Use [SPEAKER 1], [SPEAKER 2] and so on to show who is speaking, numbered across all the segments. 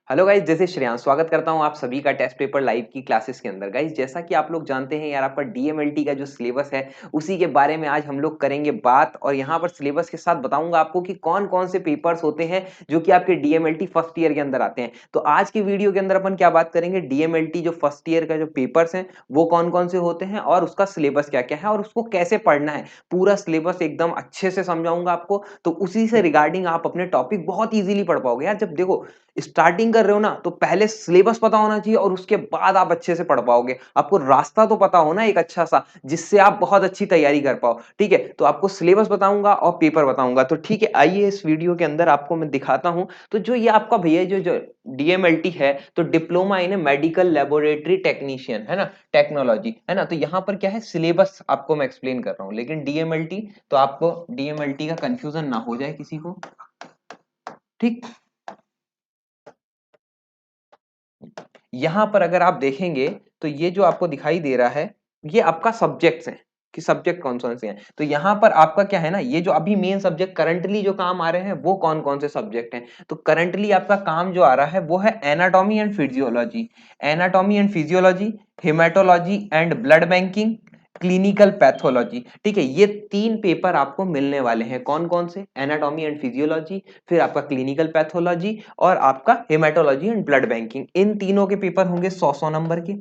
[SPEAKER 1] Hello guys, जैसे श्रेयांश स्वागत करता हूं आप सभी का टेस्ट पेपर लाइव की क्लासेस के अंदर। गाइस, जैसा कि आप लोग जानते हैं यार, आपका डीएमएलटी का जो सिलेबस है उसी के बारे में आज हम लोग करेंगे बात। और यहां पर सिलेबस के साथ बताऊंगा आपको कि कौन कौन से पेपर्स होते हैं जो कि आपके डीएमएलटी फर्स्ट ईयर के अंदर आते हैं। तो आज की वीडियो के अंदर अपन क्या बात करेंगे, डीएमएलटी जो फर्स्ट ईयर का जो पेपर्स हैं वो कौन कौन से होते हैं और उसका सिलेबस क्या क्या है और उसको कैसे पढ़ना है। पूरा सिलेबस एकदम अच्छे से समझाऊंगा आपको, तो उसी से रिगार्डिंग आप अपने टॉपिक बहुत ईजिली पढ़ पाओगे। यार जब देखो स्टार्टिंग कर रहे हो ना, तो पहले सिलेबस पता होना चाहिए और उसके बाद आप अच्छे से पढ़ पाओगे। आपको रास्ता तो पता हो ना एक अच्छा सा, जिससे आप बहुत अच्छी तैयारी कर पाओ। ठीक है, तो आपको सिलेबस बताऊंगा और पेपर बताऊंगा। तो ठीक है, आइए इस वीडियो के अंदर आपको मैं दिखाता हूं। तो जो ये आपका भैया जो जो डीएमएलटी है, तो diploma in medical laboratory technician है ना, टेक्नोलॉजी है ना। तो यहाँ पर क्या है, सिलेबस आपको मैं एक्सप्लेन कर रहा हूँ, लेकिन डीएमएलटी तो आपको डीएमएलटी का कंफ्यूजन ना हो जाए किसी को। ठीक, यहां पर अगर आप देखेंगे तो ये जो आपको दिखाई दे रहा है, ये आपका सब्जेक्ट्स हैं कि सब्जेक्ट कौन कौन से हैं। तो यहां पर आपका क्या है ना, ये जो अभी मेन सब्जेक्ट करंटली जो काम आ रहे हैं वो कौन कौन से सब्जेक्ट हैं। तो करंटली आपका काम जो आ रहा है वो है anatomy and physiology, anatomy and physiology, haematology and blood banking, clinical pathology. ठीक है, ये तीन पेपर आपको मिलने वाले हैं। कौन कौन से, एनाटॉमी एंड फिजियोलॉजी, फिर आपका क्लिनिकल पैथोलॉजी और आपका हेमाटोलॉजी एंड ब्लड बैंकिंग। इन तीनों के पेपर होंगे 100-100 नंबर के।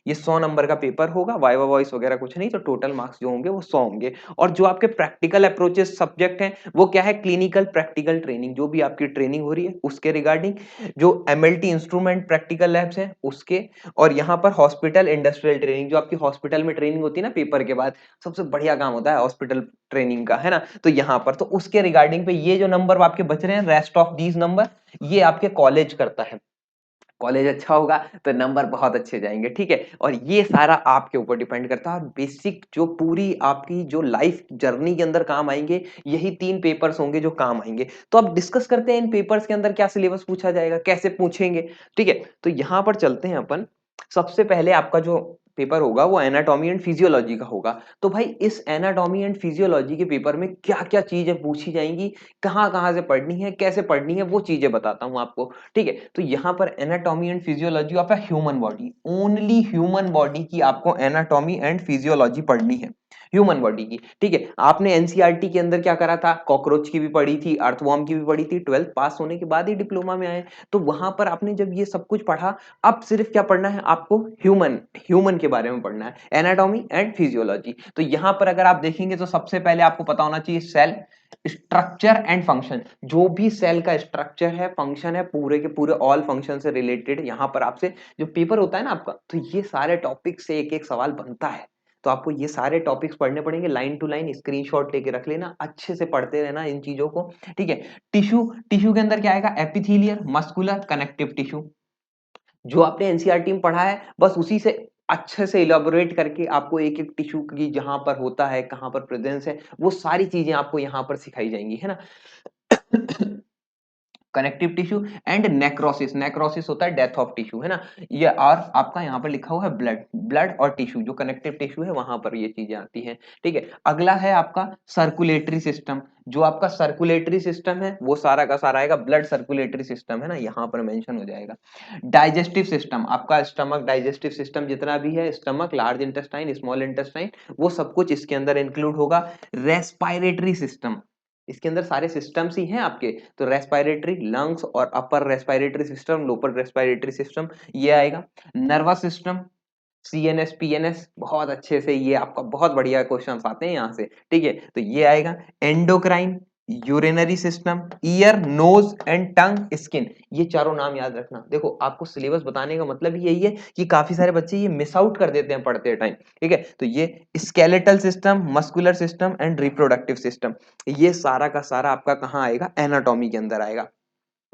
[SPEAKER 1] ये 100 नंबर का पेपर होगा, वाइवा वॉइस वगैरह कुछ नहीं। तो टोटल मार्क्स जो होंगे वो 100 होंगे। और जो आपके प्रैक्टिकल अप्रोचेस सब्जेक्ट हैं वो क्या है, क्लिनिकल प्रैक्टिकल ट्रेनिंग, जो भी आपकी ट्रेनिंग हो रही है उसके रिगार्डिंग, जो एमएलटी इंस्ट्रूमेंट प्रैक्टिकल लैब्स हैं उसके, और यहाँ पर हॉस्पिटल इंडस्ट्रियल ट्रेनिंग, जो आपकी हॉस्पिटल में ट्रेनिंग होती है ना पेपर के बाद, सबसे बढ़िया काम होता है हॉस्पिटल ट्रेनिंग का, है ना। तो यहाँ पर तो उसके रिगार्डिंग पे ये जो नंबर आपके बच रहे हैं, रेस्ट ऑफ दीज नंबर, ये आपके कॉलेज करता है। कॉलेज अच्छा होगा तो नंबर बहुत अच्छे जाएंगे। ठीक है, और ये सारा आपके ऊपर डिपेंड करता है। और बेसिक जो पूरी आपकी जो लाइफ जर्नी के अंदर काम आएंगे, यही तीन पेपर्स होंगे जो काम आएंगे। तो अब डिस्कस करते हैं इन पेपर्स के अंदर क्या सिलेबस पूछा जाएगा, कैसे पूछेंगे। ठीक है, तो यहां पर चलते हैं अपन। सबसे पहले आपका जो पेपर होगा वो एनाटॉमी एंड फिजियोलॉजी का होगा। तो भाई इस एनाटॉमी एंड फिजियोलॉजी के पेपर में क्या क्या चीजें पूछी जाएंगी, कहाँ कहाँ से पढ़नी है, कैसे पढ़नी है, वो चीजें बताता हूं आपको। ठीक है, तो यहाँ पर anatomy and physiology of a human body, only human body की आपको एनाटॉमी एंड फिजियोलॉजी पढ़नी है, ह्यूमन बॉडी की। ठीक है, आपने एनसीईआरटी के अंदर क्या करा था, कॉकरोच की भी पढ़ी थी, अर्थवॉर्म की भी पढ़ी थी, 12th पास होने के बाद ही डिप्लोमा में आए। तो वहां पर आपने जब ये सब कुछ पढ़ा, अब सिर्फ क्या पढ़ना है आपको, ह्यूमन ह्यूमन के बारे में पढ़ना है, एनाटॉमी एंड फिजियोलॉजी। तो यहां पर अगर आप देखेंगे तो सबसे पहले आपको पता होना चाहिए सेल स्ट्रक्चर एंड फंक्शन। जो भी सेल का स्ट्रक्चर है, फंक्शन है, पूरे के पूरे ऑल फंक्शन से रिलेटेड यहां पर आपसे जो पेपर होता है ना आपका, तो ये सारे टॉपिक से एक एक सवाल बनता है। तो आपको ये सारे टॉपिक्स पढ़ने पड़ेंगे, लाइन टू लाइन स्क्रीनशॉट लेके रख लेना, अच्छे से पढ़ते रहना इन चीजों को। ठीक है, टिश्यू, टिश्यू के अंदर क्या आएगा, एपिथेलियल, मस्कुलर, कनेक्टिव टिश्यू। जो आपने एनसीईआरटी में पढ़ा है बस उसी से अच्छे से इलाबोरेट करके आपको एक एक टिश्यू की जहां पर होता है, कहां पर प्रेजेंस है, वो सारी चीजें आपको यहाँ पर सिखाई जाएंगी, है ना। Connective tissue and necrosis, necrosis होता है डेथ ऑफ टिश्यू, है ना। ये और आपका यहाँ पर लिखा हुआ है ब्लड, ब्लड और टिश्यू, जो कनेक्टिव टिश्यू है वहां पर ये चीजें आती हैं। ठीक है, अगला है आपका सर्कुलेटरी सिस्टम। जो आपका सर्कुलेटरी सिस्टम है वो सारा का सारा आएगा, ब्लड सर्कुलेटरी सिस्टम है ना, यहाँ पर मेंशन हो जाएगा। डाइजेस्टिव सिस्टम, आपका स्टमक डाइजेस्टिव सिस्टम जितना भी है, stomach, large intestine, small intestine, वो सब कुछ इसके अंदर इंक्लूड होगा। रेस्पायरेटरी सिस्टम, इसके अंदर सारे सिस्टम्स ही हैं आपके। तो रेस्पिरेटरी, लंग्स और upper respiratory system, lower respiratory system, ये आएगा। नर्वस सिस्टम, सीएनएस, पीएनएस, बहुत अच्छे से ये आपका बहुत बढ़िया क्वेश्चंस आते हैं यहाँ से। ठीक है, तो ये आएगा। Endocrine, urinary system, ear, nose and tongue, skin, ये चारों नाम याद रखना। देखो आपको सिलेबस बताने का मतलब ही यही है कि काफी सारे बच्चे ये मिस आउट कर देते हैं पढ़ते टाइम। ठीक है, तो ये skeletal system, muscular system and reproductive system, ये सारा का सारा आपका कहाँ आएगा, एनाटॉमी के अंदर आएगा।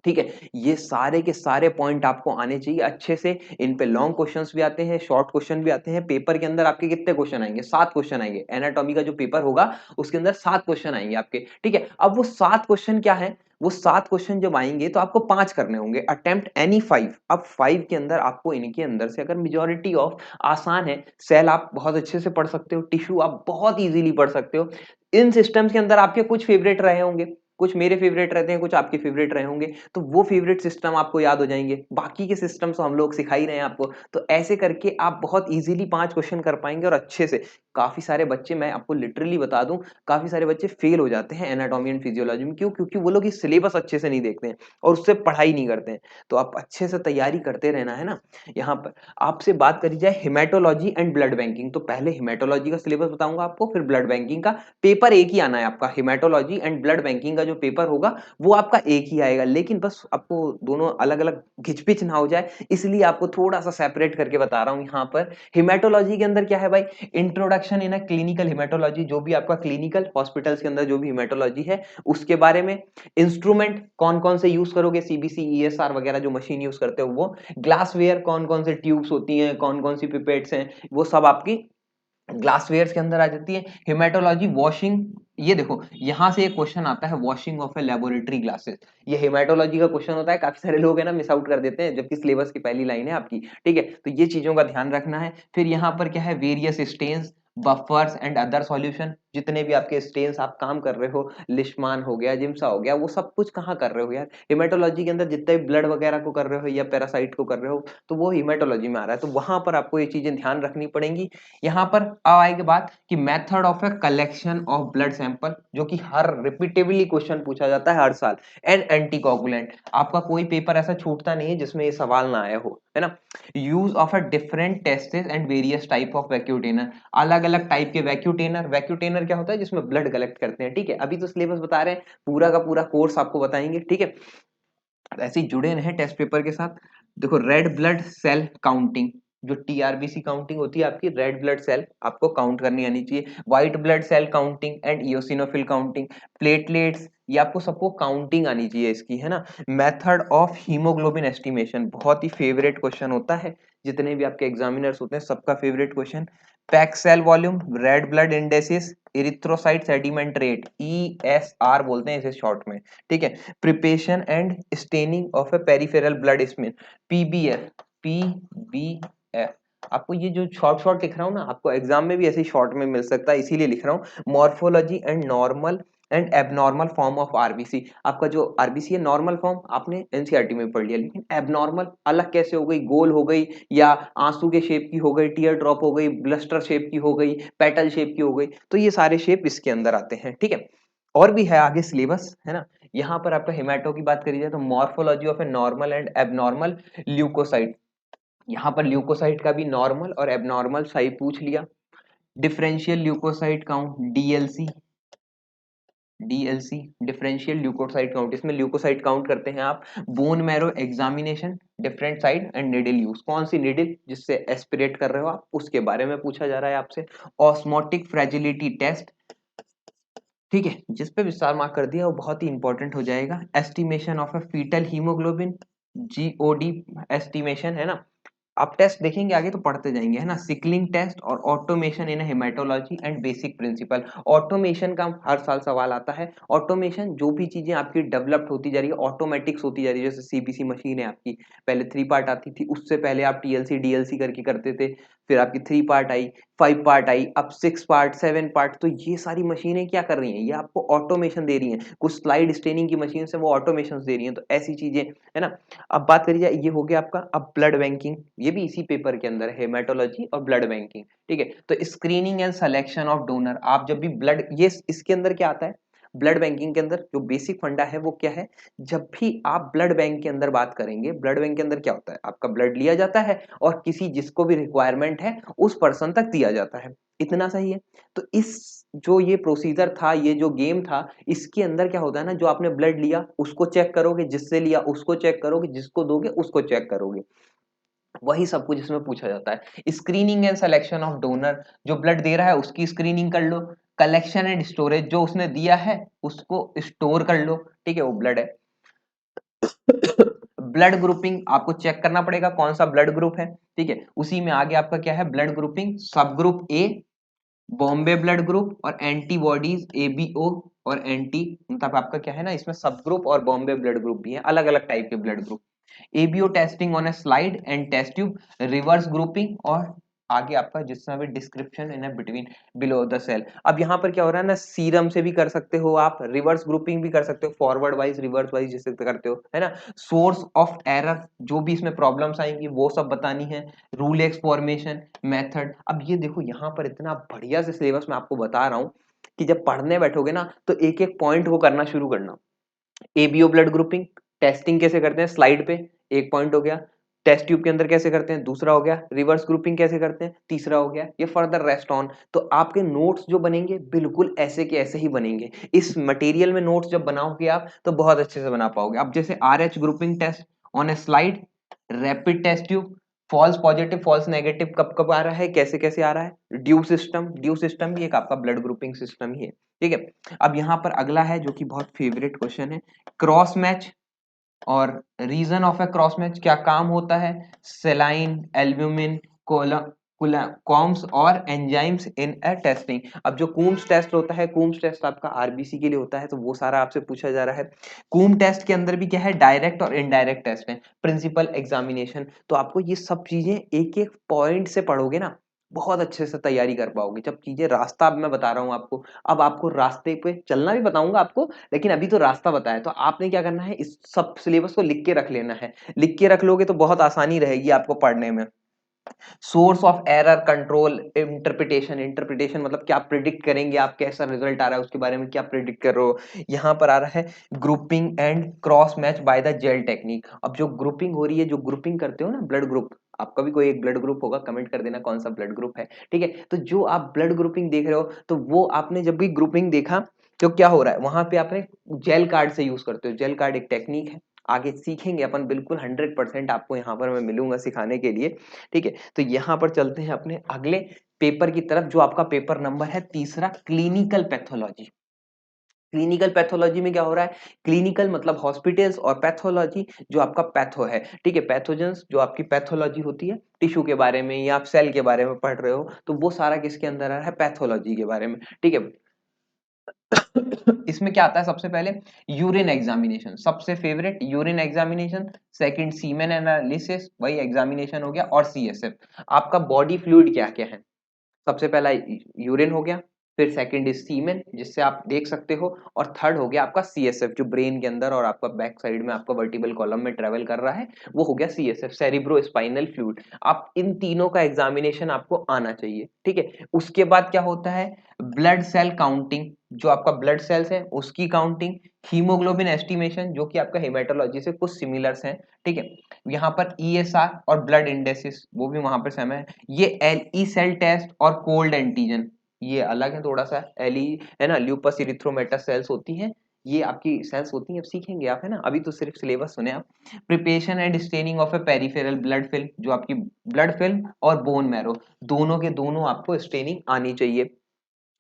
[SPEAKER 1] ठीक है, ये सारे के सारे पॉइंट आपको आने चाहिए अच्छे से। इन पे लॉन्ग क्वेश्चंस भी आते हैं, शॉर्ट क्वेश्चन भी आते हैं। पेपर के अंदर आपके कितने क्वेश्चन आएंगे, 7 क्वेश्चन आएंगे। एनाटॉमी का जो पेपर होगा उसके अंदर 7 क्वेश्चन आएंगे आपके। ठीक है, अब वो 7 क्वेश्चन क्या है, वो 7 क्वेश्चन जब आएंगे तो आपको 5 करने होंगे, अटेम्प्ट एनी 5। अब 5 के अंदर आपको इनके अंदर से अगर मेजोरिटी ऑफ आसान है, सेल आप बहुत अच्छे से पढ़ सकते हो, टिश्यू आप बहुत इजीली पढ़ सकते हो। इन सिस्टम्स के अंदर आपके कुछ फेवरेट रहे होंगे, कुछ मेरे फेवरेट रहते हैं, कुछ आपके फेवरेट रहे होंगे, तो वो फेवरेट सिस्टम आपको याद हो जाएंगे, बाकी के सिस्टम तो हम लोग सिखा ही रहे हैं आपको। तो ऐसे करके आप बहुत इजीली 5 क्वेश्चन कर पाएंगे और अच्छे से। काफी सारे बच्चे, मैं आपको लिटरली बता दूं, काफी सारे बच्चे फेल हो जाते हैं एनाटॉमी एंड फिजियोलॉजी में। क्यों? क्योंकि वो लोग इस सिलेबस अच्छे से नहीं देखते हैं और उससे पढ़ाई नहीं करते हैं। तो आप अच्छे से तैयारी करते रहना है ना। यहाँ पर आपसे बात करी जाए हेमेटोलॉजी एंड ब्लड बैंकिंग, तो पहले हेमेटोलॉजी का सिलेबस बताऊंगा आपको, फिर ब्लड बैंकिंग का। पेपर एक ही आना है आपका, हेमेटोलॉजी एंड ब्लड बैंकिंग का जो पेपर होगा वो आपका एक ही आएगा, लेकिन बस आपको दोनों अलग अलग घिचपिच ना हो जाए, इसलिए आपको थोड़ा सा सेपरेट करके बता रहा हूं। यहाँ पर हेमेटोलॉजी के अंदर क्या है भाई, introduction in a clinical haematology, जो भी आपका क्लिनिकल हॉस्पिटल्स के अंदर जो भी हेमेटोलॉजी है उसके बारे में। इंस्ट्रूमेंट कौन कौन से यूज करोगे, सीबीसी ईएसआर वगैरह जो मशीन यूज करते हो वो। ग्लासवेयर कौन कौन से ट्यूब्स होती हैं, कौन कौन सी पिपेट्स हैं, वो सब आपकी ग्लासवेयर के अंदर आ जाती है। हेमेटोलॉजी वॉशिंग, ये देखो यहां से एक क्वेश्चन आता है, washing of a laboratory glasses, ये हेमेटोलॉजी का क्वेश्चन होता है। काफी सारे लोग है ना मिस आउट कर देते हैं, जबकि सिलेबस की पहली लाइन है आपकी, ठीक है। तो ये चीजों का ध्यान रखना है। फिर यहाँ पर क्या है, various stains, buffers and other solution, जितने भी आपके स्टेन्स आप काम कर रहे हो, लिशमान हो गया, जिम्सा हो गया, वो सब कुछ कहाँ कर रहे हो यार, हेमेटोलॉजी के अंदर जितने भी ब्लड वगैरह को कर रहे हो या पैरासाइट को कर रहे हो, तो वो हेमेटोलॉजी में आ रहा है। तो वहां पर आपको ये चीजें ध्यान रखनी पड़ेंगी। यहाँ पर अब आएगी बात कि method of a collection of blood sample, जो कि हर रिपीटेबली क्वेश्चन पूछा जाता है हर साल। एंड एंटीकोगुलेंट, आपका कोई पेपर ऐसा छूटता नहीं है जिसमें ये सवाल ना आया हो, है ना। Use of a different tastes and various type of vacutainer, अलग अलग टाइप के वैक्यूटेनर। वैक्यूटेनर क्या होता है, जिसमें ब्लड कलेक्ट करते हैं, ठीक है। अभी तो सिलेबस बता रहे हैं, पूरा का पूरा कोर्स आपको बताएंगे, ठीक है। ऐसे ही जुड़े रहे टेस्ट पेपर के साथ। देखो रेड ब्लड सेल काउंटिंग, जो टीआरबीसी काउंटिंग होती है आपकी, रेड ब्लड सेल आपको काउंट करनी आनी चाहिए। White blood cell counting and eosinophil counting, platelets, ये आपको सबको काउंटिंग आनी चाहिए इसकी, है ना। मेथड ऑफ हीमोग्लोबिन एस्टिमेशन, बहुत ही फेवरेट क्वेश्चन होता है, जितने भी आपके एग्जामिनर्स होते हैं सबका favourite question. Pack cell volume, red blood indices, erythrocyte sediment rate, ESR बोलते हैं इसे शॉर्ट में, ठीक है। Preparation and staining of a peripheral blood smear, PBF, PBF. आपको ये जो शॉर्ट शॉर्ट लिख रहा हूँ ना, आपको एग्जाम में भी ऐसे शॉर्ट में मिल सकता है, इसीलिए लिख रहा हूँ। Morphology and normal and abnormal form of RBC, आपका जो आरबीसी है नॉर्मल फॉर्म आपने एनसीईआरटी में पढ़ लिया, लेकिन एबनॉर्मल अलग कैसे हो गई, गोल हो गई या आंसू के शेप की हो गई, टीयर ड्रॉप हो गई, ब्लस्टर शेप की हो गई, पेटल शेप की हो गई, तो ये सारे शेप इसके अंदर आते हैं, ठीक है। और भी है आगे सिलेबस, है ना। यहाँ पर आपका हेमाटो की बात करी जाए तो morphology of a normal and abnormal leucocyte, यहाँ पर ल्यूकोसाइट का भी नॉर्मल और एबनॉर्मल सही पूछ लिया। Differential leucocyte count, DLC, DLC differential leucocyte count, इसमें ल्यूकोसाइट काउंट करते हैं आप। Bone marrow examination, different side and needle use, कौन सी निडल जिससे एस्पिरेट कर रहे हो आप, उसके बारे में पूछा जा रहा है आपसे। ऑस्मोटिक फ्रेजिलिटी टेस्ट, ठीक है, जिस पे विस्तार मार्क कर दिया वो बहुत ही इंपॉर्टेंट हो जाएगा। Estimation of a foetal haemoglobin, GOD estimation, है ना। आप टेस्ट देखेंगे आगे तो पढ़ते जाएंगे, है ना। सिकलिंग टेस्ट और automation in haematology and basic principle, automation का हर साल सवाल आता है। ऑटोमेशन, जो भी चीजें आपकी डेवलप्ड होती जा रही है, ऑटोमेटिक्स होती जा रही है, जैसे सीबीसी मशीन है आपकी, पहले 3 पार्ट आती थी, उससे पहले आप टीएलसी डीएलसी करके करते थे, फिर आपकी 3 पार्ट आई, 5 पार्ट आई, अब 6 पार्ट, 7 पार्ट। तो ये सारी मशीनें क्या कर रही हैं, ये आपको ऑटोमेशन दे रही हैं। कुछ स्लाइड स्टेनिंग की मशीन से वो ऑटोमेशन दे रही हैं, तो ऐसी चीजें, है ना। अब बात करी जाए, ये हो गया आपका। अब ब्लड बैंकिंग, ये भी इसी पेपर के अंदर है, हेमेटोलॉजी और ब्लड बैंकिंग, ठीक है। तो screening and selection of donor, आप जब भी ब्लड, ये इसके अंदर क्या आता है, ब्लड बैंकिंग के अंदर जो बेसिक फंडा है वो क्या है, जब भी आप ब्लड बैंक के अंदर बात करेंगे, ब्लड बैंक के अंदर क्या होता है, आपका ब्लड लिया जाता है और किसी जिसको भी रिक्वायरमेंट है उस पर्सन तक दिया जाता है, इतना सही है। तो इस जो ये प्रोसीजर था, ये जो गेम था, इसके अंदर क्या होता है ना, जो आपने ब्लड लिया उसको चेक करोगे, जिससे लिया उसको चेक करोगे, जिसको दोगे उसको चेक करोगे, वही सब कुछ इसमें पूछा जाता है। Screening and selection of donor, जो ब्लड दे रहा है उसकी स्क्रीनिंग कर लो। कलेक्शन एंड स्टोरेज, जो उसने दिया है उसको स्टोर कर लो, ठीक है, वो ब्लड है। ब्लड ग्रुपिंग, आपको चेक करना पड़ेगा कौन सा ब्लड ग्रुप है, ठीक है। उसी में आगे आपका क्या है, ब्लड ग्रुपिंग, सब group A, Bombay blood group और एंटीबॉडीज एबीओ और एंटी, मतलब आपका क्या है ना, इसमें सब ग्रुप और बॉम्बे ब्लड ग्रुप भी है, अलग अलग टाइप के blood group. ABO testing on a slide and test tube, reverse grouping और आगे आपका जितना भी डिस्क्रिप्शन है ना बिटवीन बिलो द सेल। अब यहाँ पर क्या हो रहा है ना, सीरम से भी कर सकते हो आप, रिवर्स ग्रुपिंग भी कर सकते हो, फॉरवर्ड वाइज रिवर्स वाइज जिसे करते हो, है ना। सोर्स ऑफ एरर, जो भी इसमें प्रॉब्लम्स आएंगी वो सब बतानी है, रूल एक्स फॉर्मेशन मेथड। अब ये देखो यहाँ पर इतना बढ़िया से सिलेबस मैं आपको बता रहा हूँ कि जब पढ़ने बैठोगे ना तो एक एक पॉइंट को करना शुरू करना। एबीओ ब्लड ग्रुपिंग टेस्टिंग कैसे करते हैं स्लाइड पे, एक पॉइंट हो गया। टेस्ट ट्यूब के अंदर कैसे करते हैं, दूसरा हो गया। रिवर्स ग्रुपिंग कैसे करते हैं, तीसरा हो गया। ये फर्दर रेस्ट ऑन। तो आपके नोट्स जो बनेंगे बिल्कुल ऐसे के ऐसे ही बनेंगे। इस मटेरियल में नोट्स जब बनाओगे आप तो बहुत अच्छे से बना पाओगे। अब जैसे RH grouping test on a slide, rapid test tube, false positive false negative कब कब आ रहा है, कैसे कैसे आ रहा है। ड्यू सिस्टम भी एक आपका ब्लड ग्रुपिंग सिस्टम ही है, ठीक है। अब यहाँ पर अगला है जो कि बहुत फेवरेट क्वेश्चन है, क्रॉस मैच और reason of a cross match, क्या काम होता है। सेलाइन, एल्ब्यूमिन, कॉम्स और एंजाइम्स इन ए टेस्टिंग। अब जो कूम्स टेस्ट होता है, कूम्स टेस्ट आपका आरबीसी के लिए होता है, तो वो सारा आपसे पूछा जा रहा है। कूम टेस्ट के अंदर भी क्या है, डायरेक्ट और इनडायरेक्ट टेस्ट है, प्रिंसिपल एग्जामिनेशन। तो आपको ये सब चीजें एक एक पॉइंट से पढ़ोगे ना, बहुत अच्छे से तैयारी कर पाओगे। जब चीजें रास्ता अब मैं बता रहा हूँ आपको, अब आपको रास्ते पे चलना भी बताऊंगा आपको, लेकिन अभी तो रास्ता बताया, तो आपने क्या करना है, इस सब सिलेबस को लिख के रख लेना है। लिख के रख लोगे तो बहुत आसानी रहेगी आपको पढ़ने में। Source of error control interpretation, interpretation मतलब क्या प्रिडिक्ट करेंगे आप, कैसा रिजल्ट आ रहा है उसके बारे में क्या प्रिडिक्ट कर रहे हो। यहाँ पर आ रहा है grouping and cross match by the gel technique. अब जो ग्रुपिंग हो रही है, जो ग्रुपिंग करते हो ना ब्लड ग्रुप, आपका भी कोई एक ब्लड ग्रुप होगा, कमेंट कर देना कौन सा ब्लड ग्रुप है, ठीक है। तो जो आप ब्लड ग्रुपिंग देख रहे हो, तो वो आपने जब भी ग्रुपिंग देखा तो क्या हो रहा है, वहां पे आपने जेल कार्ड से यूज करते हो। जेल कार्ड एक टेक्निक है, आगे सीखेंगे अपन बिल्कुल 100% आपको यहाँ पर मैं मिलूंगा सिखाने के लिए, ठीक है। तो यहाँ पर चलते हैं अपने अगले पेपर की तरफ, जो आपका पेपर नंबर है तीसरा, क्लिनिकल पैथोलॉजी। क्लिनिकल पैथोलॉजी में क्या हो रहा है, क्लिनिकल मतलब हॉस्पिटल्स, और पैथोलॉजी जो आपका पैथो है, ठीक है। पैथोजेंस जो आपकी पैथोलॉजी होती है, टिश्यू के बारे में या आप सेल के बारे में पढ़ रहे हो, तो वो सारा किसके अंदर आ रहा है, पैथोलॉजी के बारे में, ठीक है। इसमें क्या आता है, सबसे पहले यूरिन एग्जामिनेशन, सबसे favourite urine examination. Second semen analysis, वही एग्जामिनेशन हो गया। और CSF, आपका बॉडी फ्लूइड क्या क्या है। सबसे पहला यूरिन हो गया, फिर सेकंड इज सीमेन जिससे आप देख सकते हो, और थर्ड हो गया आपका CSF जो ब्रेन के अंदर और आपका बैक साइड में आपका वर्टिबल कॉलम में ट्रेवल कर रहा है, वो हो गया CSF, सेरिब्रो स्पाइनल फ्लूइड। आप इन तीनों का एग्जामिनेशन आपको आना चाहिए, ठीक है। उसके बाद क्या होता है, ब्लड सेल काउंटिंग, जो आपका ब्लड सेल्स है उसकी काउंटिंग। हीमोग्लोबिन एस्टिमेशन जो कि आपका हेमेटोलॉजी से कुछ सिमिलर्स हैं, ठीक है। यहाँ पर ESR और ब्लड इंडेसिस वो भी वहां पर सेम है। ये LE सेल टेस्ट और कोल्ड एंटीजन ये अलग है थोड़ा सा। LE है ना, ल्यूपस इरिथ्रोमेटस सेल्स होती हैं, ये आपकी सेल्स होती हैं, अब सीखेंगे आप, है ना, अभी तो सिर्फ सिलेबस सुने आप। Preparation and staining of a peripheral blood film, जो आपकी ब्लड फिल्म और बोन मैरो दोनों के दोनों आपको स्टेनिंग आनी चाहिए।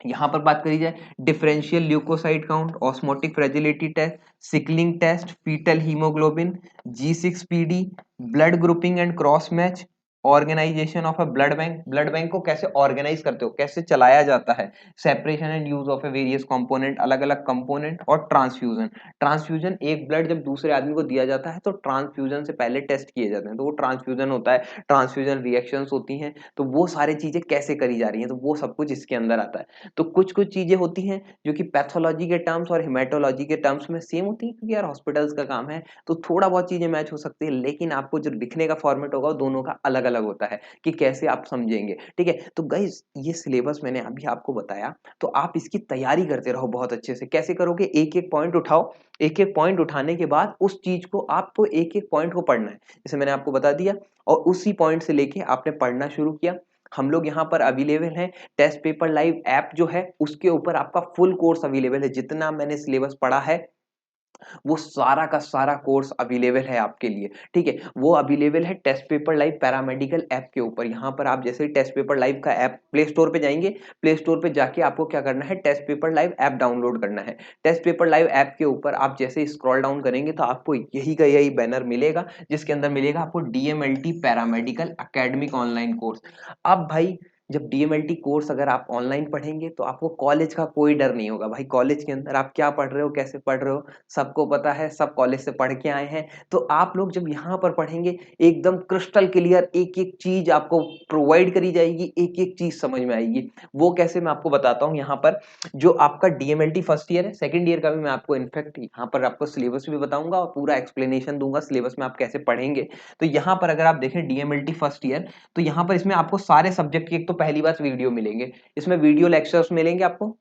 [SPEAKER 1] यहाँ पर बात करी जाए, differential leucocyte count, osmotic fragility test, sickling test, foetal haemoglobin, G6PD, blood grouping and cross match, organisation of a blood bank, blood bank को कैसे ऑर्गेनाइज करते हो, कैसे चलाया जाता है, separation and use of a various component, अलग अलग कंपोनेंट, और ट्रांसफ्यूजन। ट्रांसफ्यूजन, एक ब्लड जब दूसरे आदमी को दिया जाता है तो ट्रांसफ्यूजन से पहले टेस्ट किए जाते हैं, तो वो ट्रांसफ्यूजन होता है, ट्रांसफ्यूजन रिएक्शंस होती हैं, तो वो सारी चीजें कैसे करी जा रही हैं, तो वो सब कुछ इसके अंदर आता है। तो कुछ कुछ चीजें होती हैं जो कि पैथोलॉजी के टर्म्स और हेमेटोलॉजी के टर्म्स में सेम होती हैं, क्योंकि यार हॉस्पिटल्स का काम है, तो थोड़ा बहुत चीजें मैच हो सकती है, लेकिन आपको जो लिखने का फॉर्मेट होगा वो दोनों का अलग अलग होता है कि कैसे आप समझेंगे, ठीक है। तो गाइस ये सिलेबस मैंने अभी आपको बताया, तो आप इसकी तैयारी करते रहो बहुत अच्छे से। कैसे करोगे, एक एक पॉइंट उठाओ, एक एक पॉइंट उठाने के बाद उस चीज को आपको एक एक पॉइंट को पढ़ना है, जैसे मैंने आपको बता दिया, और उसी पॉइंट से लेके आपने पढ़ना शुरू किया। हम लोग यहाँ पर अवेलेबल हैं, टेस्ट पेपर लाइव ऐप जो है उसके ऊपर आपका फुल कोर्स अवेलेबल है, जितना मैंने सिलेबस पढ़ा है वो सारा का सारा कोर्स अवेलेबल है आपके लिए, ठीक है। वो अवेलेबल है test paper live paramedical app के ऊपर। यहाँ पर आप जैसे टेस्ट पेपर लाइव का ऐप प्ले स्टोर पे जाएंगे, प्ले स्टोर पे जाके आपको क्या करना है, test paper live app download करना है। टेस्ट पेपर लाइव ऐप के ऊपर आप जैसे स्क्रॉल डाउन करेंगे तो आपको यही का यही बैनर मिलेगा, जिसके अंदर मिलेगा आपको DMLT paramedical academic online course. अब भाई जब डीएमएलटी कोर्स अगर आप ऑनलाइन पढ़ेंगे तो आपको कॉलेज का कोई डर नहीं होगा भाई। कॉलेज के अंदर आप क्या पढ़ रहे हो, कैसे पढ़ रहे हो, सबको पता है, सब कॉलेज से पढ़ के आए हैं। तो आप लोग जब यहाँ पर पढ़ेंगे एकदम क्रिस्टल क्लियर एक एक चीज आपको प्रोवाइड करी जाएगी, एक एक चीज समझ में आएगी। वो कैसे मैं आपको बताता हूँ। यहाँ पर जो आपका डीएमएलटी फर्स्ट ईयर है, सेकंड ईयर का भी मैं आपको इनफैक्ट यहाँ पर आपको सिलेबस भी बताऊंगा और पूरा एक्सप्लेनेशन दूंगा सिलेबस में आप कैसे पढ़ेंगे। तो यहाँ पर अगर आप देखें डीएमएलटी फर्स्ट ईयर, तो यहाँ पर इसमें आपको सारे सब्जेक्ट की एक तो पहली बात वीडियो मिलेंगे, इसमें वीडियो लेक्चर्स मिलेंगे आपको,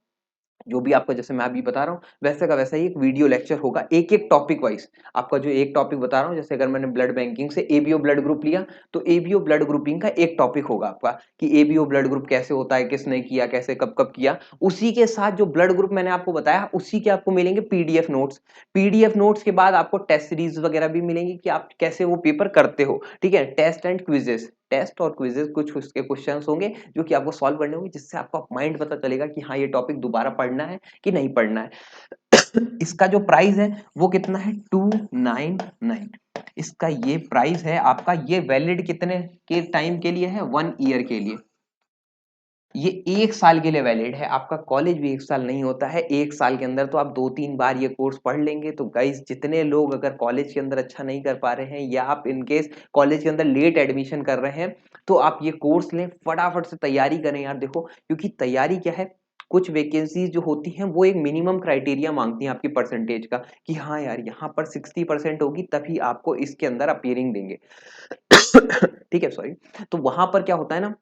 [SPEAKER 1] जो भी आपको जैसे मैं अभी बता रहा हूँ वैसे का वैसा ही एक वीडियो लेक्चर होगा एक एक टॉपिक वाइज। आपका जो एक टॉपिक बता रहा हूँ, जैसे अगर मैंने ब्लड बैंकिंग से एबीओ ब्लड ग्रुप लिया, तो एबीओ ब्लड ग्रुपिंग का एक टॉपिक होगा आपका कि एबीओ ब्लड ग्रुप कैसे होता है, किसने किया, कैसे कब कब किया। उसी के साथ जो ब्लड ग्रुप मैंने आपको बताया उसी के आपको मिलेंगे पीडीएफ नोट्स। पीडीएफ नोट्स के बाद आपको टेस्ट सीरीज वगैरह भी मिलेंगी कि आप कैसे वो पेपर करते हो। ठीक है, टेस्ट एंड क्विजेस, टेस्ट और क्विजेस कुछ उसके क्वेश्चंस होंगे जो कि आपको सॉल्व करने होंगे, जिससे आपका माइंड पता चलेगा कि हाँ ये टॉपिक दोबारा पढ़ना है कि नहीं पढ़ना है। इसका जो प्राइस है वो कितना है, 299। इसका ये प्राइस है आपका। ये वैलिड कितने के टाइम के लिए है, 1 ईयर के लिए। ये 1 साल के लिए वैलिड है। आपका कॉलेज भी 1 साल नहीं होता है, 1 साल के अंदर तो आप 2-3 बार ये कोर्स पढ़ लेंगे। तो गाइज जितने लोग अगर कॉलेज के अंदर अच्छा नहीं कर पा रहे हैं, या आप इनकेस कॉलेज के अंदर लेट एडमिशन कर रहे हैं, तो आप ये कोर्स लें, फटाफट से तैयारी करें यार। देखो क्योंकि तैयारी क्या है, कुछ वैकेंसीज जो होती हैं वो एक मिनिमम क्राइटेरिया मांगती हैं आपकी परसेंटेज का, कि हाँ यार यहाँ पर 60% होगी तभी आपको इसके अंदर अपियरिंग देंगे। ठीक है, सॉरी। तो वहां पर क्या होता है ना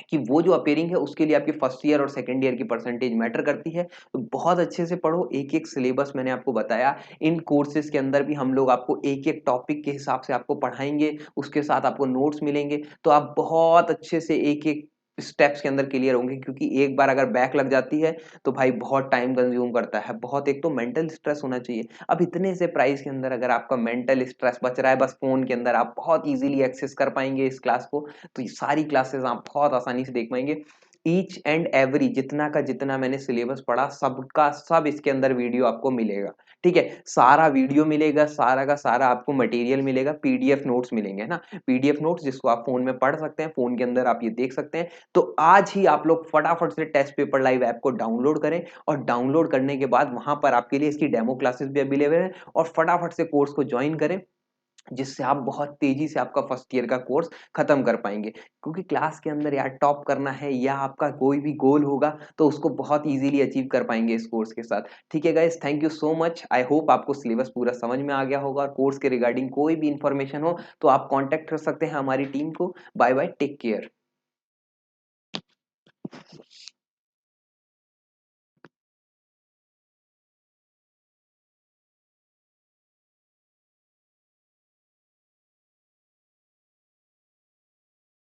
[SPEAKER 1] कि वो जो अपेयरिंग है उसके लिए आपकी फर्स्ट ईयर और सेकंड ईयर की परसेंटेज मैटर करती है। तो बहुत अच्छे से पढ़ो, एक एक सिलेबस मैंने आपको बताया। इन कोर्सेज के अंदर भी हम लोग आपको एक एक टॉपिक के हिसाब से आपको पढ़ाएंगे, उसके साथ आपको नोट्स मिलेंगे। तो आप बहुत अच्छे से एक एक स्टेप्स के अंदर क्लियर होंगे, क्योंकि एक बार अगर बैक लग जाती है तो भाई बहुत टाइम कंज्यूम करता है, बहुत एक तो मेंटल स्ट्रेस होना चाहिए। अब इतने से प्राइस के अंदर अगर आपका मेंटल स्ट्रेस बच रहा है बस फोन के अंदर, आप बहुत इजीली एक्सेस कर पाएंगे इस क्लास को। तो ये सारी क्लासेस आप बहुत आसानी से देख पाएंगे। ईच एंड एवरी जितना का जितना मैंने सिलेबस पढ़ा सबका सब इसके अंदर वीडियो आपको मिलेगा। ठीक है, सारा वीडियो मिलेगा, सारा का सारा आपको मटेरियल मिलेगा, पीडीएफ नोट्स मिलेंगे, है ना। पीडीएफ नोट्स जिसको आप फोन में पढ़ सकते हैं, फोन के अंदर आप ये देख सकते हैं। तो आज ही आप लोग फटाफट से टेस्ट पेपर लाइव ऐप को डाउनलोड करें, और डाउनलोड करने के बाद वहां पर आपके लिए इसकी डेमो क्लासेस भी अवेलेबल है, और फटाफट से कोर्स को ज्वाइन करें, जिससे आप बहुत तेजी से आपका फर्स्ट ईयर का कोर्स खत्म कर पाएंगे। क्योंकि क्लास के अंदर यार टॉप करना है, या आपका कोई भी गोल होगा तो उसको बहुत इजीली अचीव कर पाएंगे इस कोर्स के साथ। ठीक है guys, thank you so much. I hope आपको सिलेबस पूरा समझ में आ गया होगा, और कोर्स के रिगार्डिंग कोई भी इंफॉर्मेशन हो तो आप कॉन्टेक्ट कर सकते हैं हमारी टीम को। Bye bye, take care.